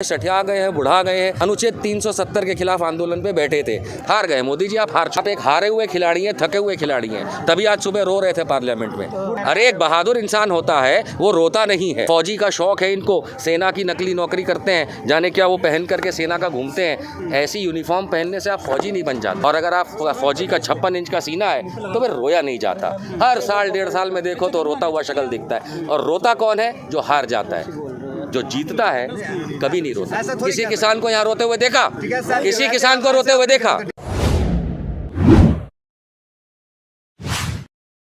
सठिया गए हैं, बुढ़ा गए हैं। अनुच्छेद 370 के खिलाफ आंदोलन पे बैठे थे, हार गए। मोदी जी आप एक हारे हुए खिलाड़ी हैं, थके हुए खिलाड़ी हैं, तभी आज सुबह रो रहे थे पार्लियामेंट में। अरे एक बहादुर इंसान होता है, वो रोता नहीं है। फौजी का शौक है इनको, सेना की नकली नौकरी करते हैं, जाने क्या वो पहन करके सेना का घूमते हैं। ऐसी यूनिफॉर्म पहनने से आप फौजी नहीं बन जाते। और अगर आप फौजी का 56 इंच का सीना है तो फिर रोया नहीं जाता। हर साल 1.5 साल में देखो तो रोता हुआ शक्ल दिखता है। और रोता कौन है? जो हार जाता है। जो जीतता है कभी नहीं रोता। किसी किसान को यहाँ रोते हुए देखा? किसी किसान को रोते हुए देखा?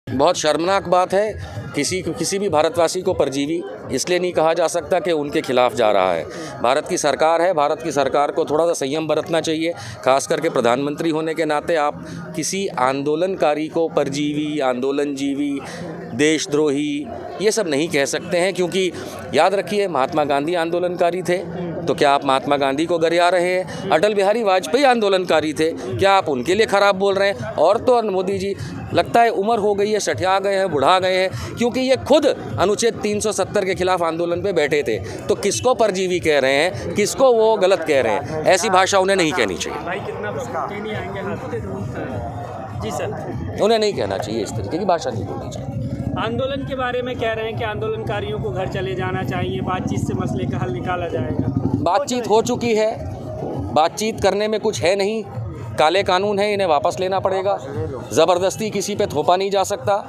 बहुत शर्मनाक बात है। किसी भी भारतवासी को परजीवी इसलिए नहीं कहा जा सकता कि उनके खिलाफ जा रहा है। भारत की सरकार है, भारत की सरकार को थोड़ा सा संयम बरतना चाहिए। खास करके प्रधानमंत्री होने के नाते आप किसी आंदोलनकारी को परजीवी, आंदोलनजीवी, देशद्रोही ये सब नहीं कह सकते हैं। क्योंकि याद रखिए, महात्मा गांधी आंदोलनकारी थे, तो क्या आप महात्मा गांधी को गरिया रहे हैं? अटल बिहारी वाजपेयी आंदोलनकारी थे, क्या आप उनके लिए खराब बोल रहे हैं? और तो मोदी जी लगता है उम्र हो गई है, सठिया गए हैं, बुढ़ा गए हैं, क्योंकि ये खुद अनुच्छेद 370 के खिलाफ आंदोलन पे बैठे थे। तो किसको परजीवी कह रहे हैं, किसको वो गलत कह रहे हैं? ऐसी भाषा उन्हें नहीं कहनी चाहिए। भाई कितना जी सर, उन्हें नहीं कहना चाहिए, इस तरीके की भाषा नहीं बोलनी चाहिए। आंदोलन के बारे में कह रहे हैं कि आंदोलनकारियों को घर चले जाना चाहिए, बातचीत से मसले का हल निकाला जाएगा। बातचीत हो चुकी है, बातचीत करने में कुछ है नहीं। काले कानून है, इन्हें वापस लेना पड़ेगा। ज़बरदस्ती किसी पे थोपा नहीं जा सकता।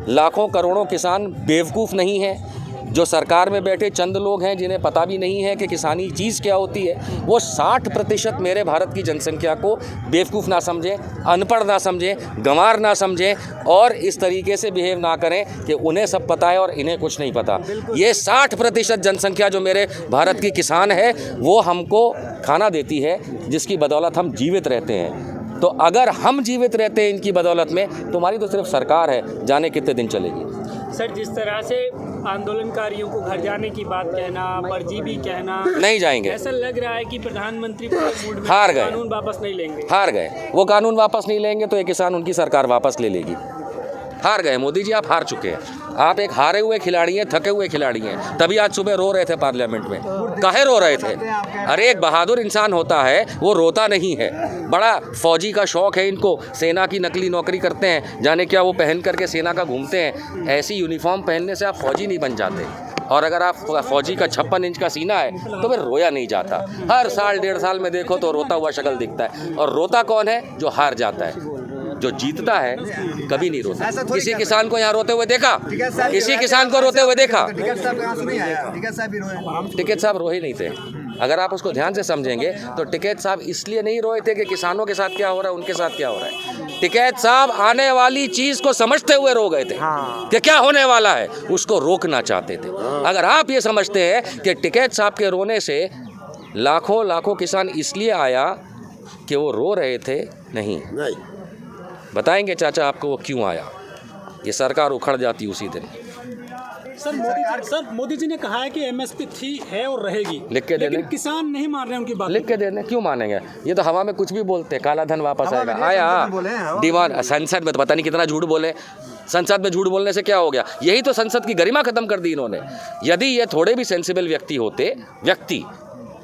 लाखों करोड़ों किसान बेवकूफ़ नहीं हैं। जो सरकार में बैठे चंद लोग हैं जिन्हें पता भी नहीं है कि किसानी चीज़ क्या होती है, वो 60% मेरे भारत की जनसंख्या को बेवकूफ़ ना समझें, अनपढ़ ना समझें, गंवार ना समझें और इस तरीके से बिहेव ना करें कि उन्हें सब पता है और इन्हें कुछ नहीं पता। ये 60% जनसंख्या जो मेरे भारत की किसान है, वो हमको खाना देती है, जिसकी बदौलत हम जीवित रहते हैं। तो अगर हम जीवित रहते हैं इनकी बदौलत में, तो हमारी तो सिर्फ सरकार है, जाने कितने दिन चलेगी। सर, जिस तरह से आंदोलनकारियों को घर जाने की बात कहना, परजीवी कहना, नहीं जाएंगे। ऐसा लग रहा है कि प्रधानमंत्री मूड में हार गए, कानून वापस नहीं लेंगे। हार गए। वो कानून वापस नहीं लेंगे तो ये किसान उनकी सरकार वापस ले लेगी। हार गए मोदी जी, आप हार चुके हैं। आप एक हारे हुए खिलाड़ी हैं, थके हुए खिलाड़ी हैं, तभी आज सुबह रो रहे थे पार्लियामेंट में। काहे रो रहे थे? अरे एक बहादुर इंसान होता है, वो रोता नहीं है। बड़ा फौजी का शौक है इनको, सेना की नकली नौकरी करते हैं, जाने क्या वो पहन करके सेना का घूमते हैं। ऐसी यूनिफॉर्म पहनने से आप फौजी नहीं बन जाते। और अगर आप फौजी का 56 इंच का सीना है तो फिर रोया नहीं जाता। हर साल 1.5 साल में देखो तो रोता हुआ शक्ल दिखता है। और रोता कौन है? जो हार जाता है। जो जीतता है कभी नहीं रोता। किसी किसान को यहाँ रोते हुए देखा? किसी किसान को रोते हुए देखा? टिकैत साहब रोए नहीं थे। अगर आप उसको ध्यान से समझेंगे तो टिकैत साहब इसलिए नहीं रोए थे कि किसानों के साथ क्या हो रहा है, उनके साथ क्या हो रहा है। टिकैत साहब आने वाली चीज को समझते हुए रो गए थे कि क्या होने वाला है, उसको रोकना चाहते थे। अगर आप ये समझते हैं कि टिकैत साहब के रोने से लाखों लाखों किसान इसलिए आया कि वो रो रहे थे, नहीं। बताएंगे चाचा आपको वो क्यों आया। ये सरकार उखड़ जाती उसी दिन। सर मोदी जी ने कहा है कि एमएसपी थी, है और रहेगी। लिख के देने, किसान नहीं मान रहे उनकी बात। लिख के देने, क्यों मानेंगे? ये तो हवा में कुछ भी बोलते हैं। काला धन वापस आएगा, आया डिमांड। संसद में तो पता नहीं कितना झूठ बोले। संसद में झूठ बोलने से क्या हो गया? यही तो संसद की गरिमा खत्म कर दी इन्होंने। यदि ये थोड़े भी सेंसिबल व्यक्ति होते,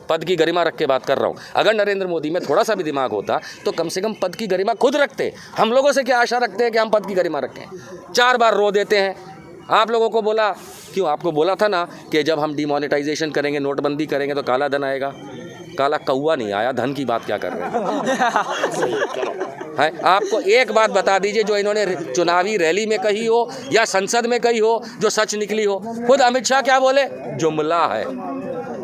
पद की गरिमा रख के बात कर रहा हूँ, अगर नरेंद्र मोदी में थोड़ा सा भी दिमाग होता तो कम से कम पद की गरिमा खुद रखते। हम लोगों से क्या आशा रखते हैं कि हम पद की गरिमा रखें? 4 बार रो देते हैं। आप लोगों को बोला, क्यों आपको बोला था ना कि जब हम डिमोनेटाइजेशन करेंगे, नोटबंदी करेंगे तो काला धन आएगा। काला कौवा नहीं आया, धन की बात क्या कर रहे हैं? आपको एक बात बता दीजिए जो इन्होंने चुनावी रैली में कही हो या संसद में कही हो, जो सच निकली हो। खुद अमित शाह क्या बोले? जुमला है।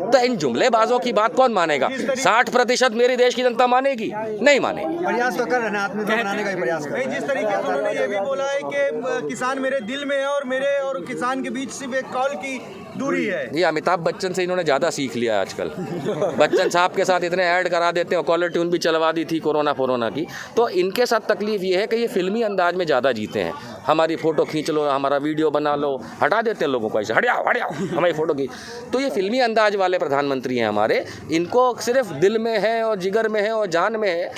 तो इन जुमलेबाजों की बात कौन मानेगा? 60% मेरी देश की जनता मानेगी? नहीं मानेगी। प्रयास तो कर रहे हैं, आत्मनिर्भर बनाने का प्रयास कर रहे हैं। जिस तरीके से उन्होंने ये भी बोला है कि किसान मेरे दिल में है और मेरे और किसान के बीच सिर्फ एक कॉल की दूरी है। ये अमिताभ बच्चन से इन्होंने ज़्यादा सीख लिया आजकल। बच्चन साहब के साथ इतने ऐड करा देते हैं और कॉलर ट्यून भी चलवा दी थी कोरोना की। तो इनके साथ तकलीफ ये है कि ये फिल्मी अंदाज में ज़्यादा जीते हैं। हमारी फ़ोटो खींच लो, हमारा वीडियो बना लो, हटा देते हैं लोगों को ऐसे, हट जाओ हमारी फ़ोटो खींच। तो ये फिल्मी अंदाज वाले प्रधानमंत्री हैं हमारे। इनको सिर्फ दिल में है और जिगर में है और जान में है,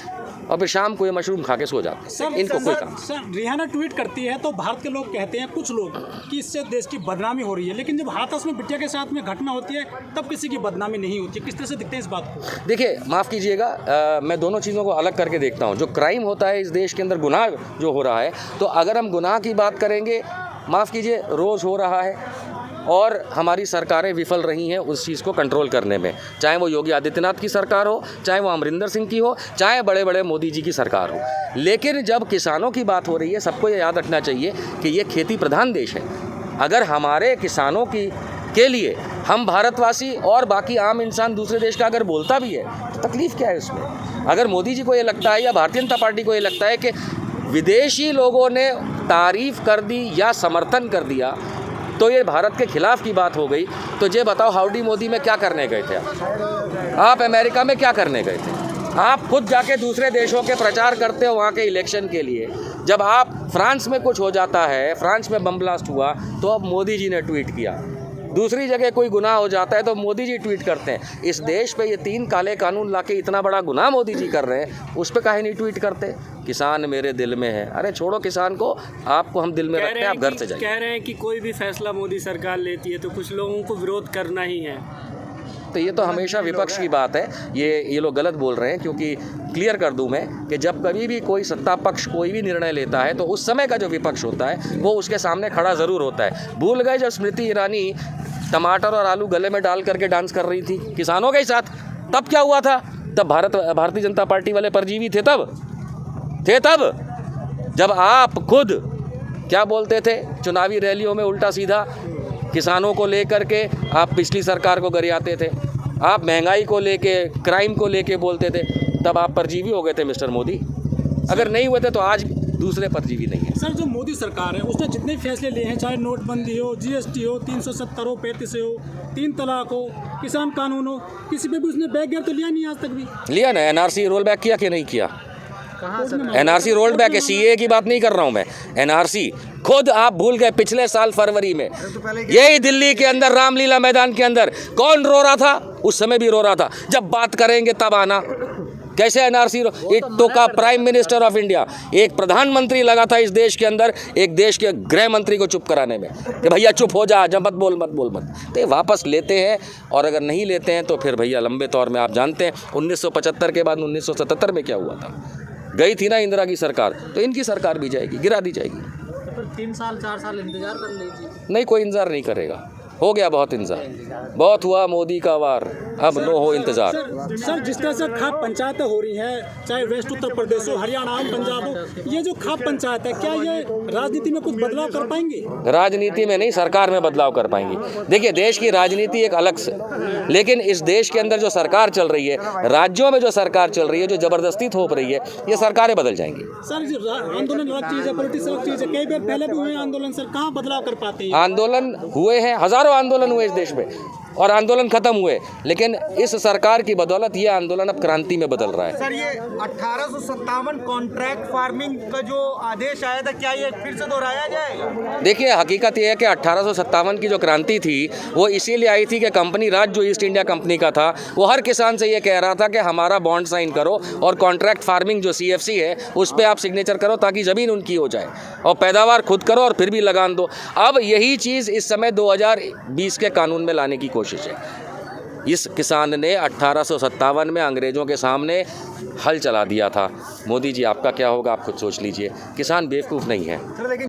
और फिर शाम को ये मशरूम खा के सो जाते हैं। इनको कोई काम। सर, रिहाना ट्वीट करती है तो भारत के लोग कहते हैं, कुछ लोग, कि इससे देश की बदनामी हो रही है, लेकिन जब हाथरस में बिटिया के साथ में घटना होती है तब किसी की बदनामी नहीं होती है, किस तरह से दिखते हैं इस बात को? देखिए, माफ़ कीजिएगा, मैं दोनों चीज़ों को अलग करके देखता हूँ। जो क्राइम होता है इस देश के अंदर, गुनाह जो हो रहा है, तो अगर हम गुनाह की बात करेंगे, माफ़ कीजिए, रोज़ हो रहा है और हमारी सरकारें विफल रही हैं उस चीज़ को कंट्रोल करने में, चाहे वो योगी आदित्यनाथ की सरकार हो, चाहे वो अमरिंदर सिंह की हो, चाहे बड़े बड़े मोदी जी की सरकार हो। लेकिन जब किसानों की बात हो रही है, सबको ये याद रखना चाहिए कि ये खेती प्रधान देश है। अगर हमारे किसानों के लिए हम भारतवासी और बाकी आम इंसान दूसरे देश का अगर बोलता भी है तो तकलीफ़ क्या है उसमें? अगर मोदी जी को ये लगता है या भारतीय जनता पार्टी को ये लगता है कि विदेशी लोगों ने तारीफ़ कर दी या समर्थन कर दिया तो ये भारत के खिलाफ की बात हो गई, तो ये बताओ हाउडी मोदी में क्या करने गए थे आप अमेरिका में क्या करने गए थे? आप खुद जाके दूसरे देशों के प्रचार करते हो वहाँ के इलेक्शन के लिए। जब आप फ्रांस में कुछ हो जाता है, फ्रांस में बम ब्लास्ट हुआ, तो अब मोदी जी ने ट्वीट किया। दूसरी जगह कोई गुनाह हो जाता है तो मोदी जी ट्वीट करते हैं। इस देश पे ये 3 काले कानून लाके इतना बड़ा गुनाह मोदी जी कर रहे हैं, उस पे काहे नहीं ट्वीट करते? किसान मेरे दिल में है। अरे छोड़ो किसान को, आपको हम दिल में रखते हैं, आप घर से जाइए। कह रहे हैं कि कोई भी फैसला मोदी सरकार लेती है तो कुछ लोगों को विरोध करना ही है। तो ये तो हमेशा विपक्ष की बात है। ये लोग गलत बोल रहे हैं, क्योंकि क्लियर कर दूं मैं कि जब कभी भी कोई सत्ता पक्ष कोई भी निर्णय लेता है तो उस समय का जो विपक्ष होता है वो उसके सामने खड़ा ज़रूर होता है। भूल गए जब स्मृति ईरानी टमाटर और आलू गले में डाल करके डांस कर रही थी किसानों के साथ, तब क्या हुआ था? तब भारतीय जनता पार्टी वाले परजीवी थे तब जब आप खुद क्या बोलते थे चुनावी रैलियों में उल्टा सीधा किसानों को लेकर के आप पिछली सरकार को गरियाते थे, आप महंगाई को लेके, क्राइम को लेके बोलते थे, तब आप परजीवी हो गए थे मिस्टर मोदी। अगर नहीं हुए थे तो आज दूसरे परजीवी नहीं है। सर, जो मोदी सरकार है उसने जितने फैसले लिए हैं, चाहे नोटबंदी हो, GST हो, 370 हो, 35 हो, 3 तलाक हो, किसान कानून हो, किसी पे भी उसने बैक गियर तो लिया नहीं आज तक भी। लिया ना, NRC रोल बैक किया कि नहीं किया? NRC रोल बैक है, CAA की बात नहीं कर रहा हूँ मैं। NRC खुद आप भूल गए, पिछले साल फरवरी में यही दिल्ली के अंदर रामलीला मैदान के अंदर कौन रो रहा था? उस समय भी रो रहा था, जब बात करेंगे तब आना। कैसे NRC it took a prime minister of India, एक प्रधानमंत्री लगा था इस देश के अंदर एक देश के गृह मंत्री को चुप कराने में कि भैया चुप हो जा, जब मत बोल। तो ये वापस लेते हैं, और अगर नहीं लेते हैं तो फिर भैया लंबे तौर में आप जानते हैं 1975 के बाद 1977 में क्या हुआ था। गई थी ना इंदिरा की सरकार, तो इनकी सरकार भी जाएगी, गिरा दी जाएगी। तो 3 साल 4 साल इंतजार कर लीजिए। नहीं, कोई इंतजार नहीं करेगा, हो गया बहुत इंतजार, बहुत हुआ मोदी का वार, अब नो हो इंतजार। सर, जिस तरह से खाप पंचायतें हो रही हैं, चाहे वेस्ट उत्तर प्रदेश हो, हरियाणा हो, पंजाब हो, ये जो खाप पंचायत है, क्या ये राजनीति में कुछ बदलाव कर पाएंगी? राजनीति में नहीं, सरकार में बदलाव कर पाएंगी। देखिए, देश की राजनीति एक अलग से, लेकिन इस देश के अंदर जो सरकार चल रही है, राज्यों में जो सरकार चल रही है, जो जबरदस्ती थोप रही है, ये सरकारें बदल जाएंगी। सर, आंदोलन अलग चीज़ है, पॉलिटिक्स अलग चीज़ है। कई बार पहले भी हुए आंदोलन, सर कहाँ बदलाव कर पाते हैं? आंदोलन हुए हैं, हजारों आंदोलन हुए इस देश में और आंदोलन खत्म हुए, लेकिन इस सरकार की बदौलत ये आंदोलन अब क्रांति में बदल रहा है। सर, ये 1857 कॉन्ट्रैक्ट फार्मिंग का जो आदेश आया था, क्या ये फिर से दोहराया जाएगा? देखिए, हकीकत ये है कि 1857 की जो क्रांति थी वो इसीलिए आई थी कि कंपनी राज जो ईस्ट इंडिया कंपनी का था वो हर किसान से ये कह रहा था कि हमारा बॉन्ड साइन करो और कॉन्ट्रैक्ट फार्मिंग जो CFC है उस पर आप सिग्नेचर करो ताकि ज़मीन उनकी हो जाए और पैदावार खुद करो और फिर भी लगान दो। अब यही चीज़ इस समय 2020 के कानून में लाने की कोशिश है। इस किसान ने 1857 में अंग्रेज़ों के सामने हल चला दिया था। मोदी जी, आपका क्या होगा आप खुद सोच लीजिए। किसान बेवकूफ़ नहीं है। सर, लेकिन